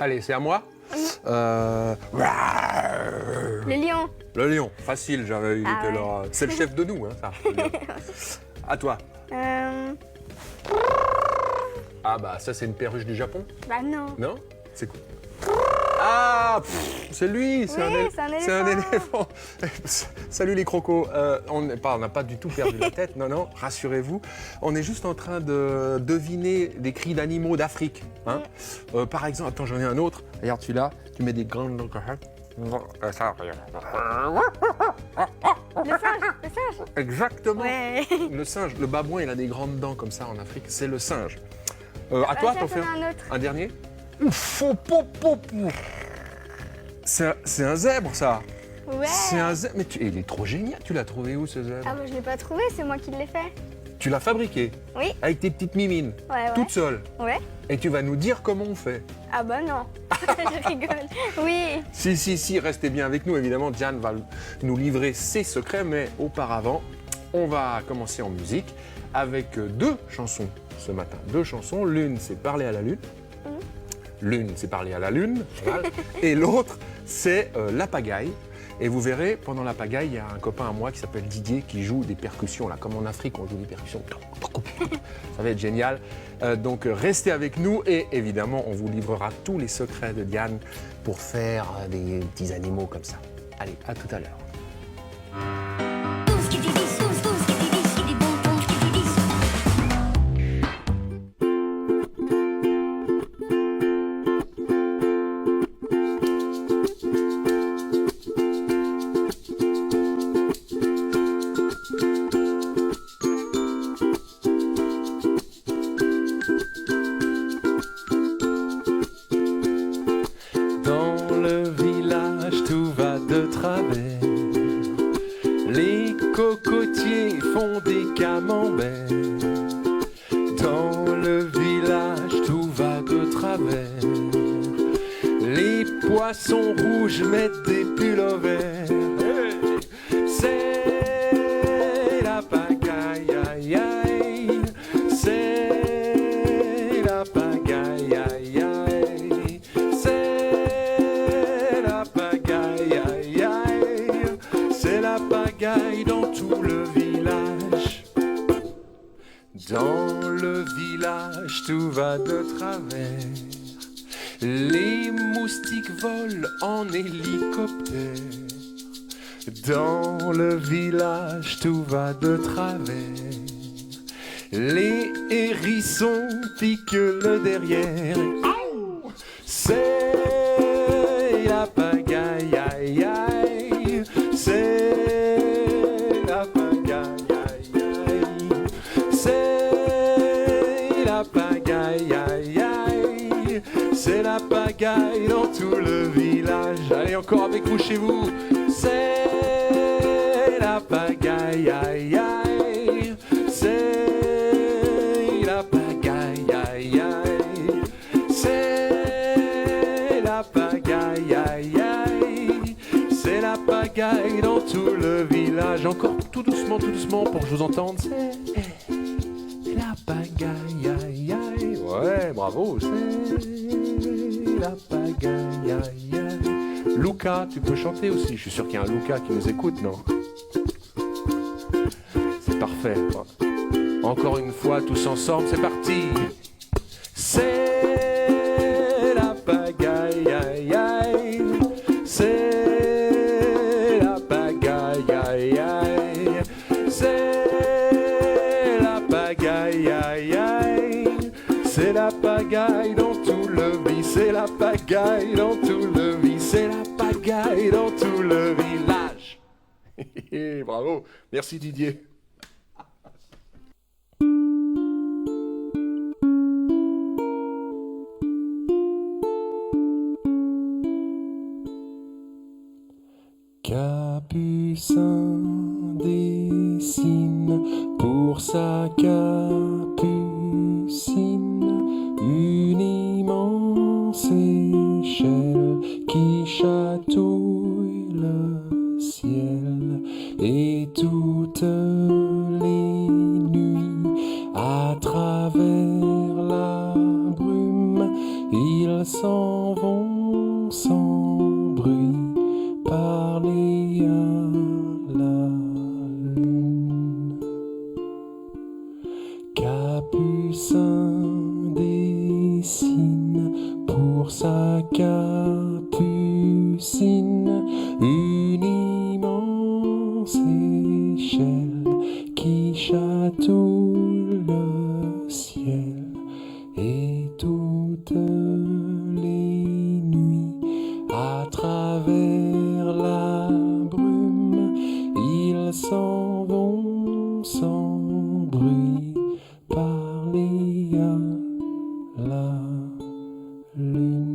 Allez, c'est à moi. Le lion. Le lion, facile, j'avais eu tout à l'heure. C'est le chef de nous, hein, ça. le lion. À toi. Ah bah ça c'est une perruche du Japon. Bah non. Non? C'est quoi? Ah, c'est lui, Oui, c'est un éléphant. Salut les crocos. On n'a pas du tout perdu la tête, non, non, rassurez-vous. On est juste en train de deviner des cris d'animaux d'Afrique. Hein. Par exemple, attends, j'en ai un autre. Regarde celui-là, tu mets des grandes... Le singe. Exactement. Ouais. Le singe, le babouin, il a des grandes dents comme ça en Afrique, c'est le singe. À toi, t'en fais un autre. un dernier? C'est un zèbre, ça. Ouais. C'est un zèbre. Mais il est trop génial. Tu l'as trouvé où, ce zèbre? Ah, moi je l'ai pas trouvé, c'est moi qui l'ai fait. Tu l'as fabriqué? Oui. Avec tes petites mimines? Ouais. Toute seule? Ouais. Et tu vas nous dire comment on fait? Ah bah non. Je rigole. Oui. Si, restez bien avec nous. Évidemment, Diane va nous livrer ses secrets. Mais auparavant, on va commencer en musique avec deux chansons ce matin. Deux chansons. L'une, c'est Parler à la lune. L'une, c'est Parler à la lune. Et l'autre, c'est La Pagaille. Et vous verrez, pendant La Pagaille, il y a un copain à moi qui s'appelle Didier qui joue des percussions, là, comme en Afrique, on joue des percussions. Ça va être génial. Donc, restez avec nous et évidemment, on vous livrera tous les secrets de Diane pour faire des petits animaux comme ça. Allez, à tout à l'heure. Les cocotiers font des camemberts. Dans le village, tout va de travers. Les poissons rouges mettent des pullovers. C'est la pagaille, aïe aïe. C'est la pagaille, aïe aïe. C'est la pagaille, aïe aïe. C'est la pagaille dans tout le village. Dans le village, tout va de travers. Les moustiques volent en hélicoptère. Dans le village, tout va de travers. Les hérissons piquent le derrière. C'est la pagaille, aïe aïe. C'est la pagaille, aïe aïe. C'est la pagaille, aïe aïe. C'est la pagaille dans tout le village. Allez, encore avec vous chez vous. C'est la pagaille, aïe aïe. C'est la pagaille, aïe aïe. C'est la pagaille, aïe aïe. C'est la pagaille dans tout le village. Encore tout doucement pour que je vous entende. C'est la pagaille, aïe aïe. Ouais, bravo. C'est la pagaille, aïe aïe. Luca, tu peux chanter aussi. Je suis sûr qu'il y a un Luca qui nous écoute, non? C'est parfait. Encore une fois, tous ensemble, c'est parti. C'est la pagaille, aïe aïe. C'est la pagaille, aïe aïe. C'est la pagaille, aïe aïe. C'est la pagaille dans tout le vie. C'est la pagaille dans tout le vie. C'est la pagaille dans tout le village. Bravo. Merci Didier. Car Capucin dessine pour sa capucine une immense échelle qui chatouille le ciel, et toutes les nuits à travers la brume ils s'en vont sans bruit parler à la lune. Capucin dessine pour sa capucine une immense échelle qui chatouille le ciel, et toutes les nuits à travers la brume ils s'en vont sans bruit parler à la lune.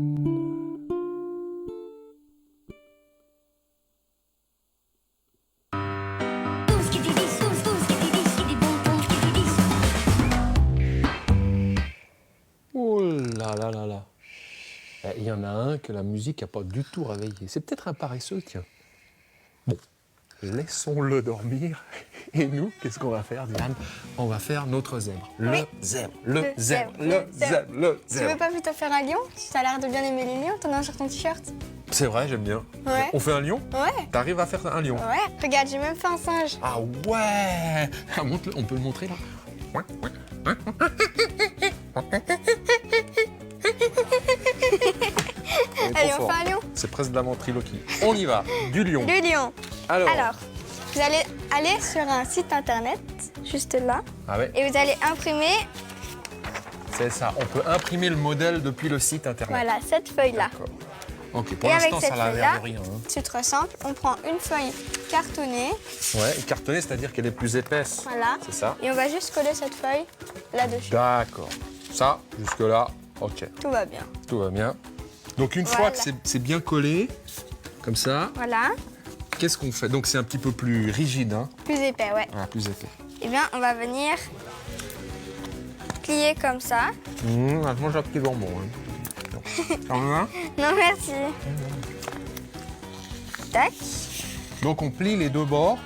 Oh là là là là. Il y en a un que la musique n'a pas du tout réveillé. C'est peut-être un paresseux, tiens. Bon, laissons-le dormir. Et nous, qu'est-ce qu'on va faire, Diane? On va faire notre zèbre. Le zèbre, le zèbre, le zèbre, le Tu veux zèbre. pas plutôt faire un lion? Tu as l'air de bien aimer les lions, t'en as un sur ton t-shirt. C'est vrai, j'aime bien. Ouais. On fait un lion? Ouais. T'arrives à faire un lion? Ouais. Regarde, j'ai même fait un singe. Ah ouais. Ah, montre-le, on peut le montrer là. Allez, on fait un lion. C'est presque de la ventriloquie. On y va, du lion. Le lion. Alors. Vous allez aller sur un site internet, juste là, Ah ouais, et vous allez imprimer, c'est ça. On peut imprimer le modèle depuis le site internet. voilà, cette feuille-là. D'accord. Ok, pour Et avec l'instant, ça cette n'a l'air de feuille-là, rien. Hein. c'est trop simple. On prend une feuille cartonnée, Ouais, cartonnée, c'est-à-dire qu'elle est plus épaisse. voilà, C'est ça? et on va juste coller cette feuille là-dessus. D'accord. Ça, jusque-là, ok. Tout va bien. Tout va bien. Donc, une fois Voilà. que c'est bien collé, comme ça, Voilà, qu'est-ce qu'on fait? Donc, c'est un petit peu plus rigide, hein? plus épais, ouais. Voilà, plus épais. Eh bien, on va venir plier comme ça. Moi, j'ai un petit bonbon. Hein. T'en veux un? Non, merci. Tac. Donc, on plie les deux bords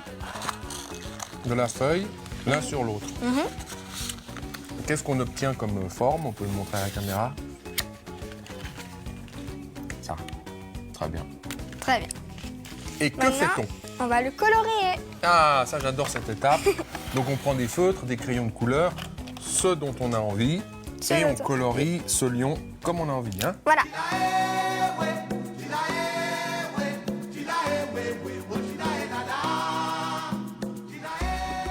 de la feuille l'un sur l'autre. Qu'est-ce qu'on obtient comme forme? On peut le montrer à la caméra. Ça. Très bien. Très bien. Et que Maintenant, fait-on? on va le colorer. Ah, ça, j'adore cette étape. Donc, on prend des feutres, des crayons de couleur, ceux dont on a envie, Ce et on dont on- colorie ce lion comme on a envie. Hein. Voilà.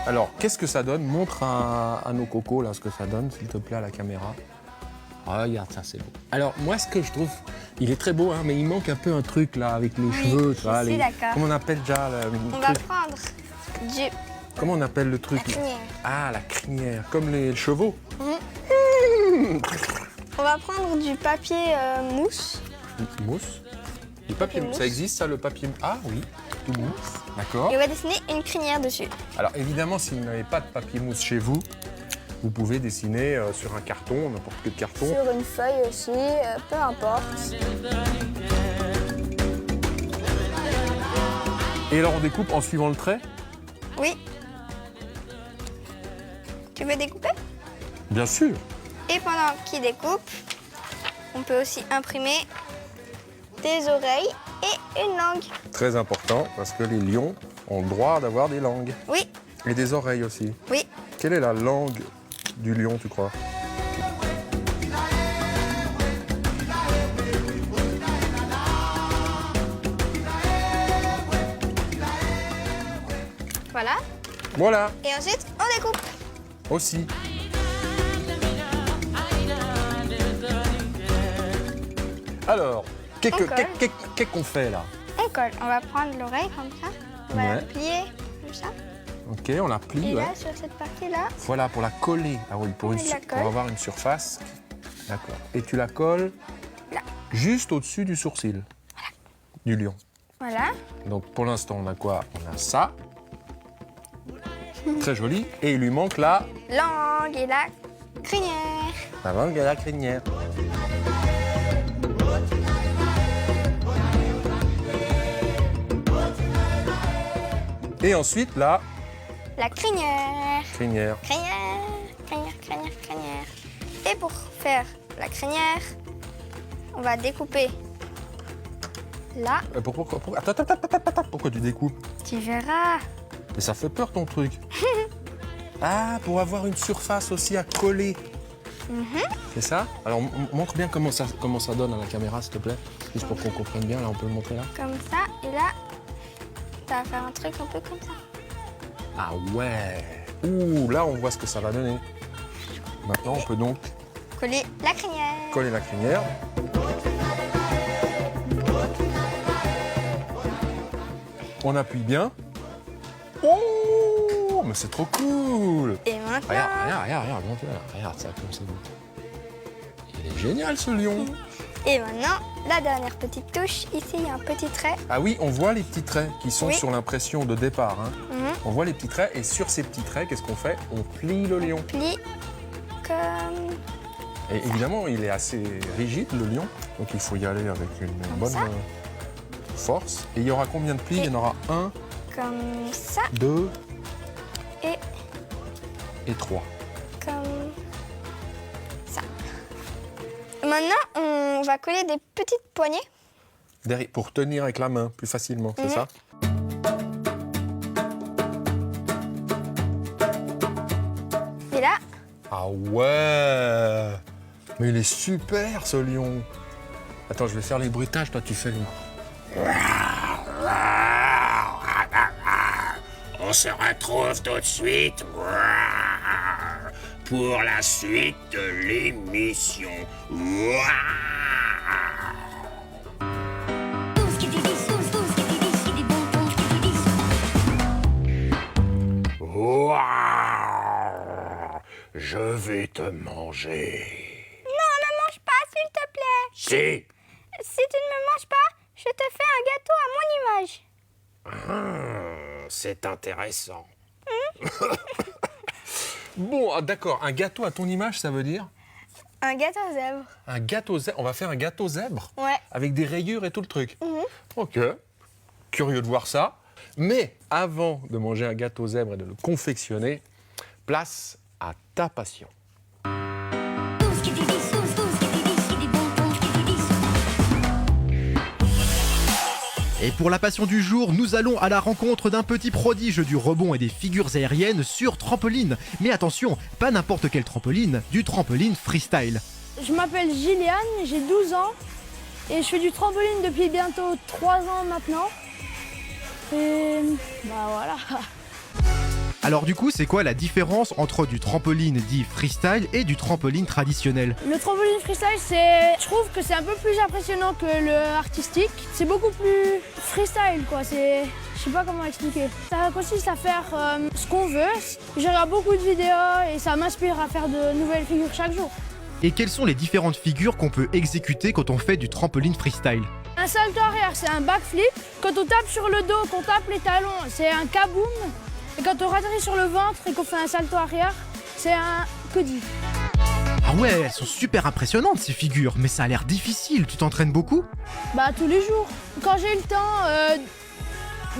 Alors, qu'est-ce que ça donne? Montre à nos cocos là ce que ça donne, s'il te plaît, à la caméra. Ah, regarde, ça, c'est beau. Alors, moi, ce que je trouve, il est très beau, hein, mais il manque un peu un truc là avec les cheveux. Tu vois, je suis d'accord. Comment on appelle déjà le On va truc? prendre du... Comment on appelle le truc? La crinière. Ah, la crinière, comme les chevaux. On va prendre du papier mousse. Mousse. Du papier mousse. mousse. Ça existe, ça, le papier mousse? Ah oui, tout mousse. D'accord. Et on va dessiner une crinière dessus. Alors évidemment, si vous n'avez pas de papier mousse chez vous, vous pouvez dessiner sur un carton, n'importe quel carton. Sur une feuille aussi, peu importe. Et alors on découpe en suivant le trait? Oui. Tu veux découper? Bien sûr. Et pendant qu'il découpe, on peut aussi imprimer des oreilles et une langue. Très important, parce que les lions ont le droit d'avoir des langues. Oui, Et des oreilles aussi. oui. Quelle est la langue du lion, tu crois? Voilà. Voilà, Et ensuite, on découpe. aussi. Alors, qu'est-ce qu'on fait là? On colle. On va prendre l'oreille comme ça. On va la Ouais. plier comme ça. Ok, on la plie, Et ouais. là, sur cette partie-là, Voilà, pour la coller. Ah oui, pour On la colle. avoir une surface. D'accord. Et tu la colles Là. juste au-dessus du sourcil du lion. Voilà. Donc pour l'instant, on a quoi? On a ça. Très joli. Et il lui manque la Langue et la crinière. langue et la crinière. Et ensuite, la La crinière. crinière. Crinière. Et pour faire la crinière, on va découper là. Pourquoi tu découpes? Tu verras. Mais ça fait peur ton truc. Ah, pour avoir une surface aussi à coller. C'est ça? Alors montre bien comment ça donne à la caméra, s'il te plaît. Juste pour qu'on comprenne bien, là on peut le montrer là. Comme ça. Et là, ça va faire un truc un peu comme ça. Ah ouais. Ouh, là on voit ce que ça va donner. Maintenant on peut donc Coller la crinière. coller la crinière. On appuie bien. Oh, mais c'est trop cool. Et maintenant, Regarde ça comme c'est beau. Il est génial ce lion. et maintenant, la dernière petite touche. Ici, il y a un petit trait. Ah oui, on voit les petits traits qui sont Oui. sur l'impression de départ. Hein. On voit les petits traits et sur ces petits traits, qu'est-ce qu'on fait? On plie le lion. Plie comme... Et évidemment, il est assez rigide le lion, donc il faut y aller avec une bonne ça. Force. Et il y aura combien de plis? Il y en aura 1, Comme ça. 2 Et et 3. comme ça. Maintenant, on va coller des petites poignées. Derrière, pour tenir avec la main plus facilement, c'est ça? Et là, Ah ouais! Mais il est super ce lion! Attends, je vais faire les bruitages, toi tu fais les... On se retrouve tout de suite pour la suite de l'émission. Je vais te manger. non, ne mange pas, s'il te plaît. Si. Si tu ne me manges pas, je te fais un gâteau à mon image. C'est intéressant. Bon, ah, d'accord, un gâteau à ton image, ça veut dire? Un gâteau zèbre. Un gâteau zèbre, on va faire un gâteau zèbre? Ouais. Avec des rayures et tout le truc? Ok, curieux de voir ça. Mais avant de manger un gâteau zèbre et de le confectionner, place à ta passion. Et pour la passion du jour, nous allons à la rencontre d'un petit prodige du rebond et des figures aériennes sur trampoline. Mais attention, pas n'importe quelle trampoline, du trampoline freestyle. Je m'appelle Gilliane, j'ai 12 ans et je fais du trampoline depuis bientôt 3 ans maintenant. Et bah voilà. Alors du coup, c'est quoi la différence entre du trampoline dit freestyle et du trampoline traditionnel? Le trampoline freestyle, je trouve que c'est un peu plus impressionnant que le artistique. C'est beaucoup plus freestyle quoi, je sais pas comment expliquer. Ça consiste à faire ce qu'on veut. Je regarde beaucoup de vidéos et ça m'inspire à faire de nouvelles figures chaque jour. Et quelles sont les différentes figures qu'on peut exécuter quand on fait du trampoline freestyle? Un salto arrière, c'est un backflip. Quand on tape sur le dos, qu'on tape les talons, c'est un kaboom. Et quand on atterrit sur le ventre et qu'on fait un salto arrière, c'est un kodi. Ah ouais, elles sont super impressionnantes ces figures, mais ça a l'air difficile, tu t'entraînes beaucoup? Bah tous les jours. Quand j'ai le temps,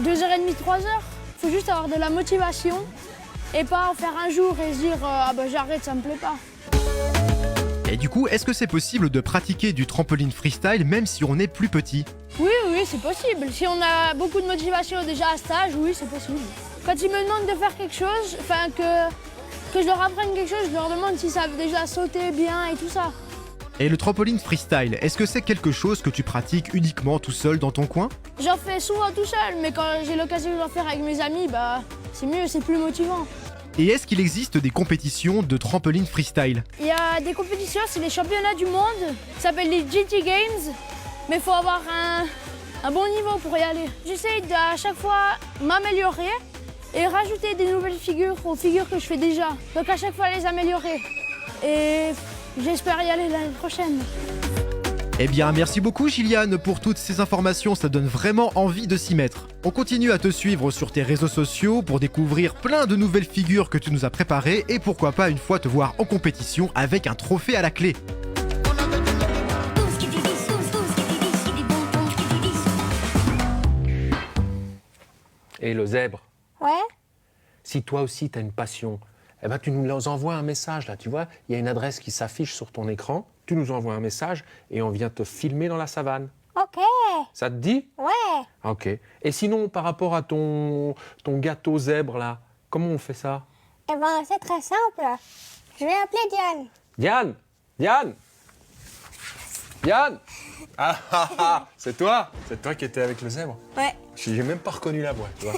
2h30, 3h, faut juste avoir de la motivation et pas en faire un jour et se dire ah bah j'arrête, ça me plaît pas. Et du coup, est-ce que c'est possible de pratiquer du trampoline freestyle même si on est plus petit? Oui, c'est possible. Si on a beaucoup de motivation déjà à cet âge, oui, c'est possible. Quand ils me demandent de faire quelque chose, enfin que je leur apprenne quelque chose, je leur demande s'ils savent déjà sauter bien et tout ça. Et le trampoline freestyle, est-ce que c'est quelque chose que tu pratiques uniquement tout seul dans ton coin? J'en fais souvent tout seul, mais quand j'ai l'occasion de l'en faire avec mes amis, bah c'est mieux, c'est plus motivant. Et est-ce qu'il existe des compétitions de trampoline freestyle? Il y a des compétitions, c'est les championnats du monde, ça s'appelle les GT Games, mais il faut avoir un bon niveau pour y aller. J'essaye à chaque fois m'améliorer et rajouter des nouvelles figures aux figures que je fais déjà. Donc à chaque fois les améliorer. Et j'espère y aller l'année prochaine. Eh bien, merci beaucoup Gilliane pour toutes ces informations, ça donne vraiment envie de s'y mettre. On continue à te suivre sur tes réseaux sociaux pour découvrir plein de nouvelles figures que tu nous as préparées et pourquoi pas une fois te voir en compétition avec un trophée à la clé. Et le zèbre, Ouais. si toi aussi tu as une passion, eh ben, tu nous envoies un message là, tu vois, il y a une adresse qui s'affiche sur ton écran, tu nous envoies un message et on vient te filmer dans la savane. Ok. Ça te dit? Ouais. Ok. Et sinon, par rapport à ton gâteau zèbre là, comment on fait ça? Eh ben, c'est très simple. Je vais appeler Diane. Diane! Diane! Diane! Ah ah ah! C'est toi qui étais avec le zèbre? Ouais. J'ai même pas reconnu la voix, tu vois.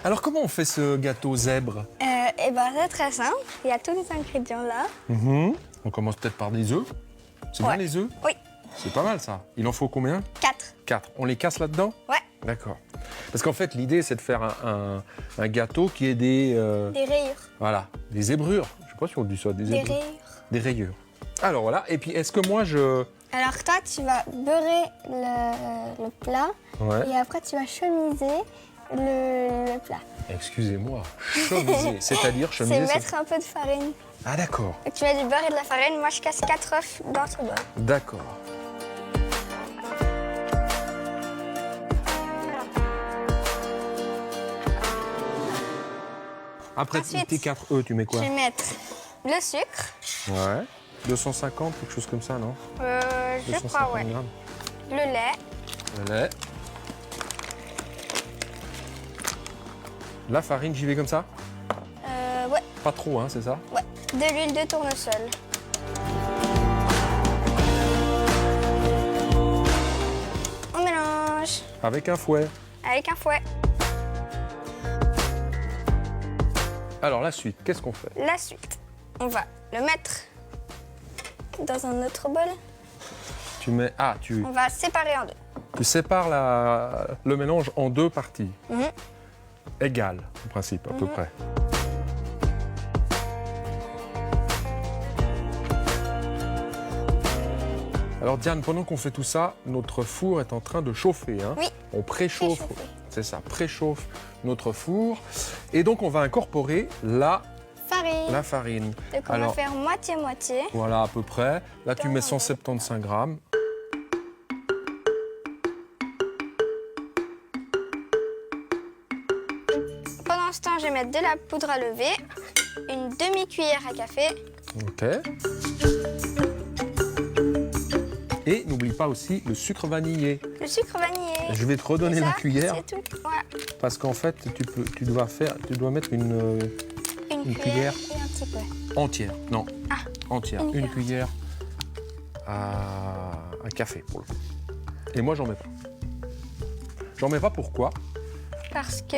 Alors comment on fait ce gâteau zèbre? Eh ben, c'est très simple. Il y a tous les ingrédients là. On commence peut-être par des œufs. C'est bien Ouais. les œufs? Oui. C'est pas mal ça. Il en faut combien? 4. 4. On les casse là-dedans? Ouais. D'accord. Parce qu'en fait, l'idée, c'est de faire un gâteau qui ait des... Des rayures. voilà, des zébrures. Je sais pas si on dit ça, des Des zébrures. rayures. Des rayures. Alors voilà. Et puis, est-ce que moi, je... Alors toi, tu vas beurrer le plat Ouais. et après tu vas chemiser le plat. Excusez-moi. Chemiser. C'est-à-dire C'est chemiser, mettre un peu de farine. Ah d'accord. Donc, tu mets du beurre et de la farine. Moi, je casse 4 œufs dans ce bol. D'accord. Après Ensuite, tes 4 œufs, tu mets quoi? Je vais mettre le sucre. Ouais. 250, quelque chose comme ça, non? Je crois, ouais. grammes. Le lait. Le lait. La farine, j'y vais comme ça? Ouais, Pas trop, hein, c'est ça? ouais. De l'huile de tournesol. On mélange Avec un fouet. avec un fouet. Alors la suite, qu'est-ce qu'on fait? La suite, on va le mettre dans un autre bol. Tu mets... Ah, tu On va séparer en deux. sépares le mélange en 2 parties. Mhm. Égales, en principe, à peu près. Alors Diane, pendant qu'on fait tout ça, notre four est en train de chauffer. Hein. Oui. On préchauffe, Préchauffer. c'est ça, préchauffe notre four. Et donc on va incorporer la Farine. farine. Donc on Alors, va faire moitié-moitié. voilà à peu près. Là tu mets 175 grammes. Pendant ce temps, je vais mettre de la poudre à lever, une demi-cuillère à café. Ok. Et n'oublie pas aussi le sucre vanillé. Le sucre vanillé. Je vais te redonner Et la ça, cuillère C'est tout. Voilà. parce qu'en fait tu dois mettre une Une cuillère. cuillère et un petit peu. entière. Non, Ah, entière. une Une cuillère à café pour le coup. Et moi j'en mets pas. J'en mets pas pourquoi? parce que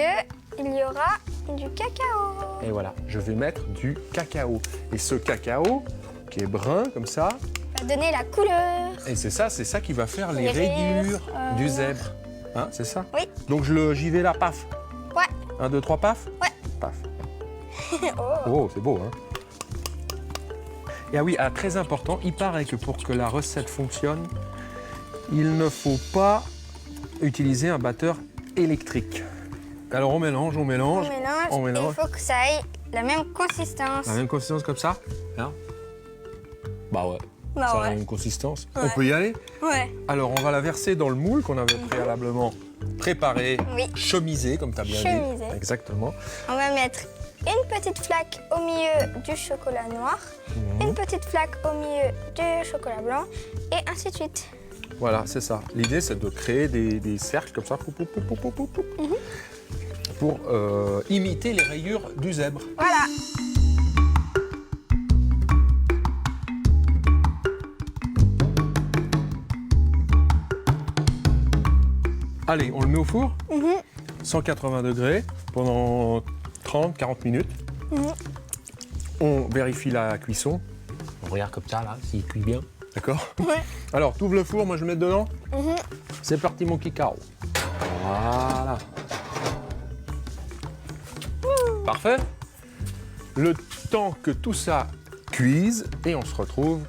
il y aura du cacao. Et voilà, je vais mettre du cacao. Et ce cacao qui est brun comme ça, Va donner la couleur. et c'est ça qui va faire les Les rayures rayures, du zèbre. Hein, c'est ça? Oui. Donc j'y vais là, paf. Ouais. 1, 2, 3, paf. Ouais. Paf. Oh. Oh, c'est beau, hein? Et ah oui, très important, il paraît que pour que la recette fonctionne, il ne faut pas utiliser un batteur électrique. Alors on mélange, on mélange. On mélange. Et il faut que ça ait la même consistance. La même consistance comme ça? Là? Bah ouais, Bah ça a la ouais. même consistance. Ouais. On peut y aller? Ouais. Alors on va la verser dans le moule qu'on avait préalablement préparé, Oui. chemisé, comme tu as bien Chemisé. dit. Exactement. On va mettre une petite flaque au milieu du chocolat noir, une petite flaque au milieu du chocolat blanc, et ainsi de suite. Voilà, c'est ça. L'idée, c'est de créer des cercles comme ça, pou, pou, pou, pou, pou, pou, pou, pour imiter les rayures du zèbre. Voilà. Allez, on le met au four, 180 degrés, pendant 30-40 minutes. On vérifie la cuisson. On regarde comme ça, là, s'il cuit bien. D'accord? Ouais. Alors, tu ouvres le four, moi je mets dedans. C'est parti, mon cacao. Voilà. Parfait. Le temps que tout ça cuise, et on se retrouve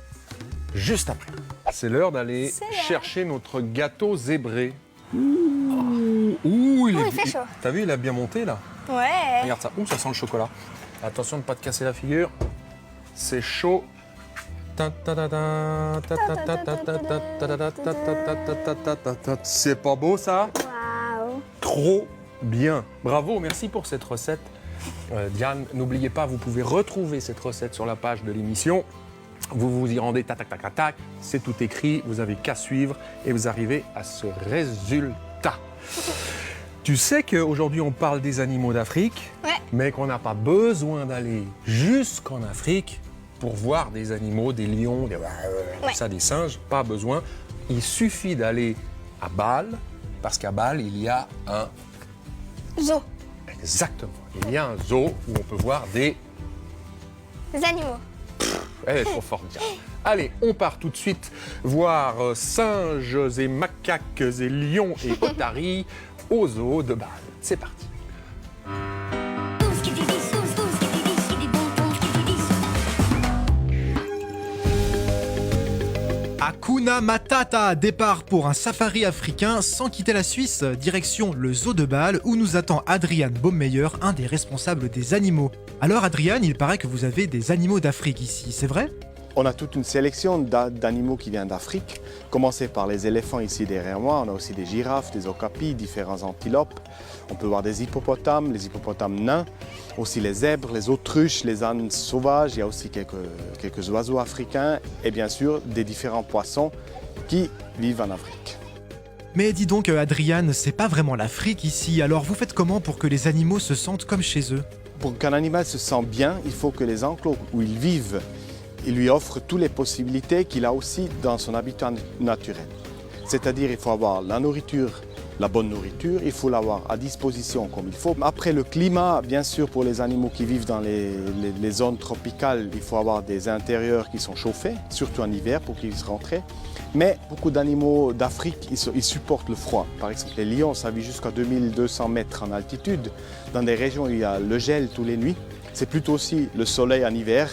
juste après. C'est l'heure d'aller C'est l'heure. chercher notre gâteau zébré. Ouh, il fait chaud. T'as vu, il a bien monté là. Ouais. Regarde ça. Ouh, ça sent le chocolat. Attention de ne pas te casser la figure. C'est chaud. C'est pas beau ça? Waouh. Trop bien. Bravo, merci pour cette recette. Diane, n'oubliez pas, vous pouvez retrouver cette recette sur la page de l'émission. Vous vous y rendez, tac, tac, tac, tac, tac. C'est tout écrit, vous avez qu'à suivre et vous arrivez à ce résultat. Tu sais qu'aujourd'hui, on parle des animaux d'Afrique, Ouais. mais qu'on n'a pas besoin d'aller jusqu'en Afrique pour voir des animaux, des lions, ça, des singes. Pas besoin. Il suffit d'aller à Bâle, parce qu'à Bâle, il y a un... Zoo. Exactement. Il y a un zoo où on peut voir des... Les animaux. Elle est trop forte, Diane. Allez, on part tout de suite voir singes et macaques et lions et otaries au zoo de Bâle. C'est parti. Hakuna Matata, départ pour un safari africain sans quitter la Suisse, direction le zoo de Bâle où nous attend Adrian Baummeyer, un des responsables des animaux. Alors Adrian, il paraît que vous avez des animaux d'Afrique ici, c'est vrai ? On a toute une sélection d'animaux qui viennent d'Afrique, commencer par les éléphants ici derrière moi, on a aussi des girafes, des okapis, différents antilopes, on peut voir des hippopotames, les hippopotames nains, aussi les zèbres, les autruches, les ânes sauvages, il y a aussi quelques oiseaux africains et bien sûr des différents poissons qui vivent en Afrique. Mais dis donc Adrian, c'est pas vraiment l'Afrique ici, alors vous faites comment pour que les animaux se sentent comme chez eux ? Pour qu'un animal se sente bien, il faut que les enclos où ils vivent, il lui offre toutes les possibilités qu'il a aussi dans son habitat naturel. C'est-à-dire il faut avoir la nourriture, la bonne nourriture, il faut l'avoir à disposition comme il faut. Après le climat, bien sûr pour les animaux qui vivent dans les zones tropicales, il faut avoir des intérieurs qui sont chauffés, surtout en hiver pour qu'ils se rentrent. Mais beaucoup d'animaux d'Afrique, ils supportent le froid. Par exemple, les lions, ça vit jusqu'à 2200 mètres en altitude. Dans des régions où il y a le gel tous les nuits, c'est plutôt aussi le soleil en hiver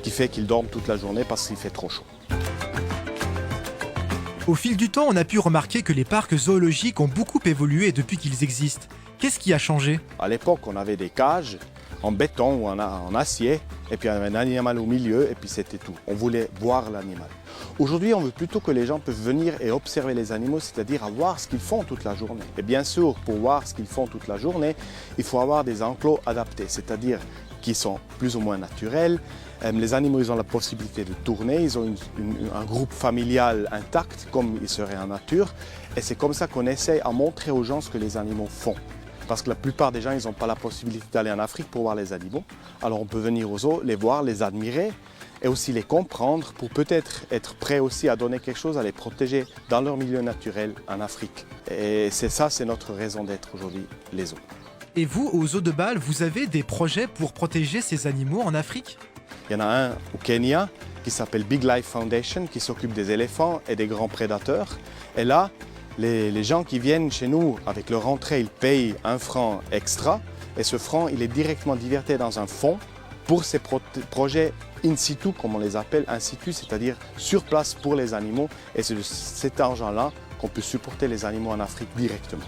qui fait qu'ils dorment toute la journée parce qu'il fait trop chaud. Au fil du temps, on a pu remarquer que les parcs zoologiques ont beaucoup évolué depuis qu'ils existent. Qu'est-ce qui a changé ? À l'époque, on avait des cages en béton ou en acier, et puis il y avait un animal au milieu, et puis c'était tout. On voulait voir l'animal. Aujourd'hui, on veut plutôt que les gens peuvent venir et observer les animaux, c'est-à-dire à voir ce qu'ils font toute la journée. Et bien sûr, pour voir ce qu'ils font toute la journée, il faut avoir des enclos adaptés, c'est-à-dire qui sont plus ou moins naturels. Les animaux, ils ont la possibilité de tourner, ils ont un groupe familial intact, comme ils seraient en nature. Et c'est comme ça qu'on essaie à montrer aux gens ce que les animaux font. Parce que la plupart des gens, ils n'ont pas la possibilité d'aller en Afrique pour voir les animaux. Alors on peut venir au zoo, les voir, les admirer et aussi les comprendre pour peut-être être prêt aussi à donner quelque chose, à les protéger dans leur milieu naturel en Afrique. Et c'est ça, c'est notre raison d'être aujourd'hui, les zoos. Et vous, au zoo de Bâle, vous avez des projets pour protéger ces animaux en Afrique ? Il y en a un au Kenya qui s'appelle Big Life Foundation qui s'occupe des éléphants et des grands prédateurs. Et là, les gens qui viennent chez nous avec leur entrée, ils payent un franc extra. Et ce franc, il est directement diverti dans un fonds pour ces projets in situ, comme on les appelle, in situ, c'est-à-dire sur place pour les animaux. Et c'est de cet argent-là qu'on peut supporter les animaux en Afrique directement.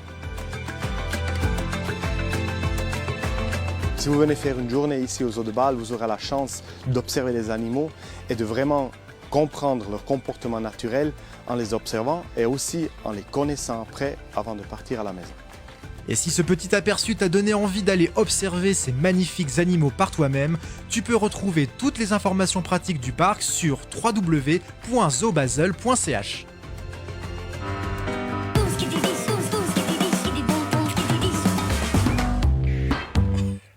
Si vous venez faire une journée ici au zoo de Bâle, vous aurez la chance d'observer les animaux et de vraiment comprendre leur comportement naturel en les observant et aussi en les connaissant après avant de partir à la maison. Et si ce petit aperçu t'a donné envie d'aller observer ces magnifiques animaux par toi-même, tu peux retrouver toutes les informations pratiques du parc sur www.zoobasel.ch.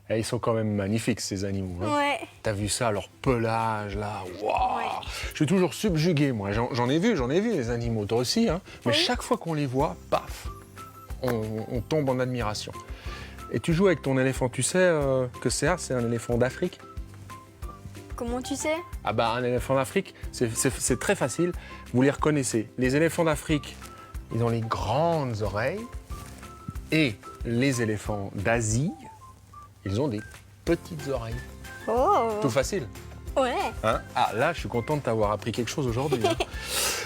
Et ils sont quand même magnifiques, ces animaux. Hein. Ouais. T'as vu ça, leur pelage, là. Waouh. Je suis toujours subjugué, moi. J'en ai vu les animaux, toi aussi. Hein. Mais chaque fois qu'on les voit, paf, on tombe en admiration. Et tu joues avec ton éléphant, tu sais que c'est un éléphant d'Afrique? Comment tu sais? Ah bah, un éléphant d'Afrique, c'est très facile. Vous les reconnaissez. Les éléphants d'Afrique, ils ont les grandes oreilles. Et les éléphants d'Asie, ils ont des petites oreilles. Oh. Tout facile. Ouais. Hein? Ah, là, je suis content de t'avoir appris quelque chose aujourd'hui. Hein.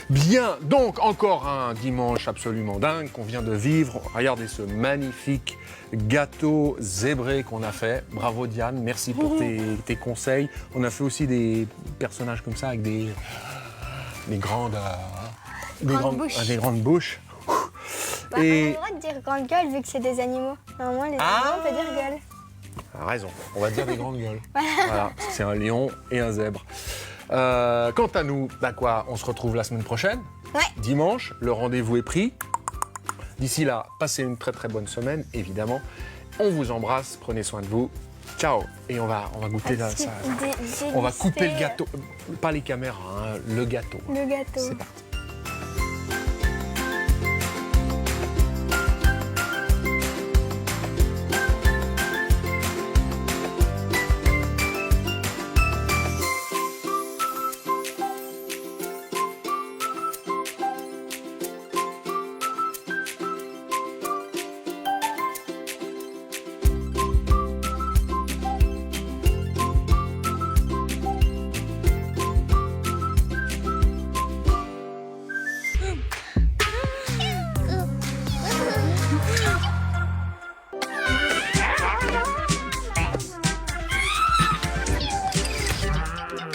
Bien, donc encore un dimanche absolument dingue qu'on vient de vivre. Regardez ce magnifique gâteau zébré qu'on a fait. Bravo Diane, merci pour tes conseils. On a fait aussi des personnages comme ça avec des grandes, Bouches. des grandes bouches. Bah, on a le droit de dire grande gueule vu que c'est des animaux. Normalement, les animaux, on peut dire gueule. Ah, raison, on va dire des grandes gueules. Voilà, c'est un lion et un zèbre. Quant à nous, bah quoi, on se retrouve la semaine prochaine. Ouais. Dimanche, le rendez-vous est pris. D'ici là, passez une très très bonne semaine, évidemment. On vous embrasse, prenez soin de vous. Ciao. Et on va goûter là, ça. On va couper le gâteau. Pas les caméras, hein, le gâteau. Le gâteau. C'est parti.